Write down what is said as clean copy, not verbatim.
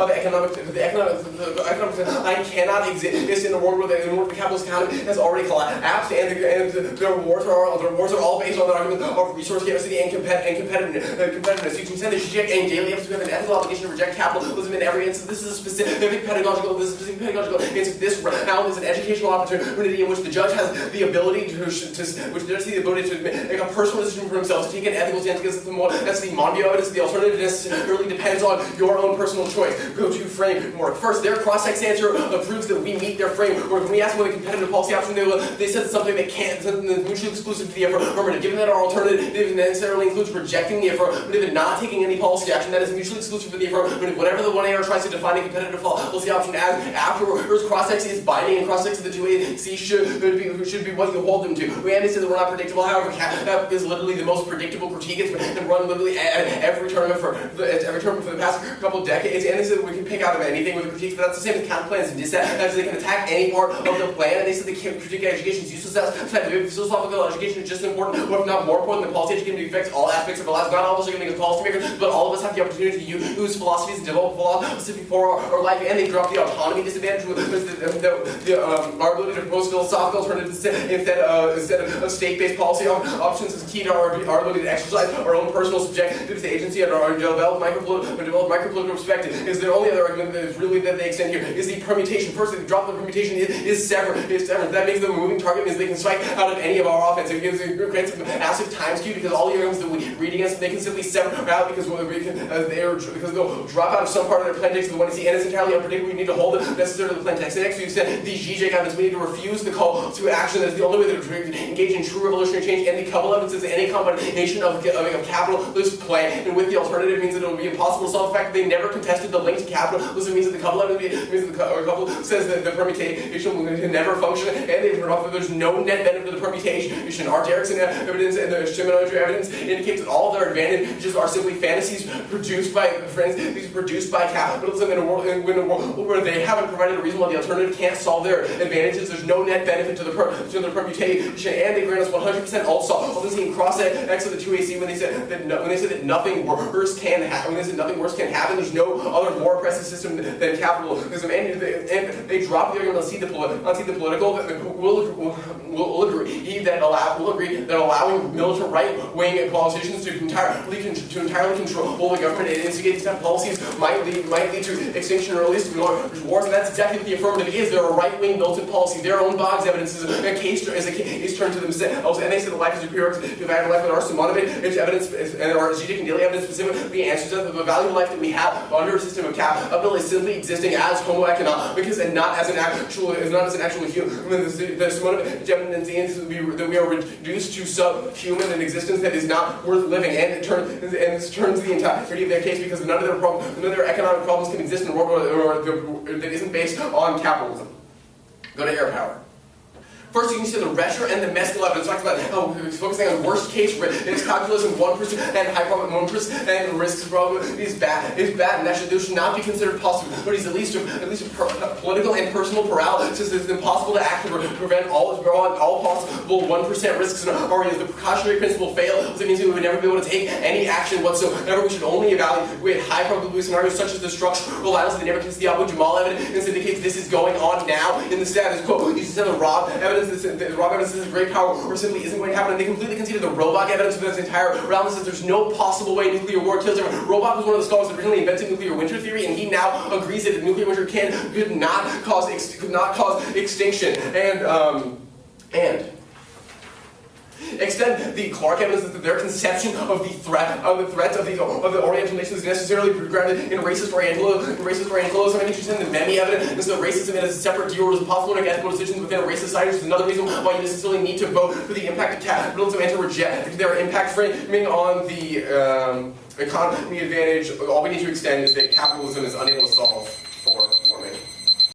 of economic decline cannot exist in a world where the capitalist economy has already collapsed, and their wars are all based on the argument of resource scarcity and competitiveness. You can send the Zizek and daily episodes with an ethical obligation to reject capitalism in every instance. This is a specific pedagogical answer. This round is an educational opportunity in which the judge has the ability to make a personal decision for himself, to take an ethical stance against that's the Monbiot evidence. The alternative necessarily depends on your own personal choice. Go to framework. First, their cross-sex answer proves that we meet their framework. When we ask them what a competitive policy option they said something that can't, something that's mutually exclusive to the affirmative. Given that our alternative necessarily includes rejecting the affirmative and not taking any policy action that is mutually exclusive to the affirmative, whatever the 1A tries to define a competitive policy option as afterwards, cross-sex is binding, and cross-sex of the 2A should be what you hold them to. We say that we're not predictable. However, CAP is literally the most predictable critique. It's been run literally at every tournament for the past couple of decades, and they said that we can pick out of anything with the critiques, but that's the same with counter plans and dissent. They can attack any part of the plan, and they said they can't critique education is useless. Philosophical education is just as important, or if not more important, than policy education affects all aspects of our lives. Not all of us are going to make us policymakers, but all of us have the opportunity to use philosophies and develop philosophy for our life, and they drop the autonomy disadvantage with our ability to propose philosophical alternatives instead of state-based policy options is key to our ability to exercise our own personal subjective agency and our developed micropolitical perspective. Is the only other argument that is really that they extend here is the permutation. First, the drop of the permutation is severance. That makes them a moving target, means they can strike out of any of our offense. It creates a massive time skew because all the arguments that we read against, they can simply sever out because they'll drop out of some part of their plan text of the 1C, and it's entirely unpredictable. We need to hold it necessarily to the plan text. Next, you said the Zizek evidence. We need to refuse the call to action. That is the only way to engage in true revolutionary change, and the couple evidence is any combination of capitalist plan, and with the alternative means that it will be impossible to solve the fact that they never contested the link to capitalism. Means that the couple evidence means that the couple says that the permutation can never function, and they've heard off that there's no net benefit to the permutation. Our Derrickson evidence and the Shimonotra evidence indicates that all of their advantages are simply fantasies produced by capitalism in a world where they haven't provided a reason why the alternative can't solve their advantages. There's no net benefit to the permutation, and they grant us 100% all this in cross-X of the 2AC when they said that nothing worse can happen. There's no other more oppressive system than capitalism, and they drop the argument on see the political. Will agree that allowing militant right-wing politicians to entirely control the government and instigate these policies might lead to extinction or at least wars, and that's exactly what the affirmative is. They're a right-wing militant policy. Their own Boggs evidence is a case turned to themselves, and they say that life is superior to the value of life, and our Simonovic evidence and our Zizek and daily evidence specifically answers that the value of life that we have under a system of capital is simply existing as homo economicus and not as an actual human. The Simonovic evidence is that we are reduced to subhuman an existence that is not worth living, and it turns the entirety of their case because none of their economic problems can exist in a world that isn't based on capitalism. Go to air power. First, you can see the Rescher and the Meskel evidence. Talks about how he's focusing on worst case risk. It's calculus in 1% and high profit 1%, and risk probability is bad. It's bad, and those should not be considered possible. But he's at least political and personal paralysis. It's impossible to act to prevent all possible 1% risks. And already, the precautionary principle fails. It means we would never be able to take any action whatsoever. We should only evaluate high probability scenarios such as the structural allows. They never consider the Abu Jamal evidence indicates this is going on now in the status quo. You see the Rob evidence. The Rob evidence is great power or simply isn't going to happen, and they completely conceded the Robach evidence for this entire realm. Says there's no possible way nuclear war kills everyone. Robach was one of the scholars that originally invented nuclear winter theory, and he now agrees that nuclear winter could not cause extinction. And extend the Clark evidence that their conception of the threat of the Oriental nations is necessarily grounded in racist Orientalism. And interested in the Memi evidence that racism is a separate deal is possible to make ethical decisions within a racist society, which is another reason why you necessarily need to vote for the impact of capitalism and to reject their impact framing on the economy advantage. All we need to extend is that capitalism is unable to solve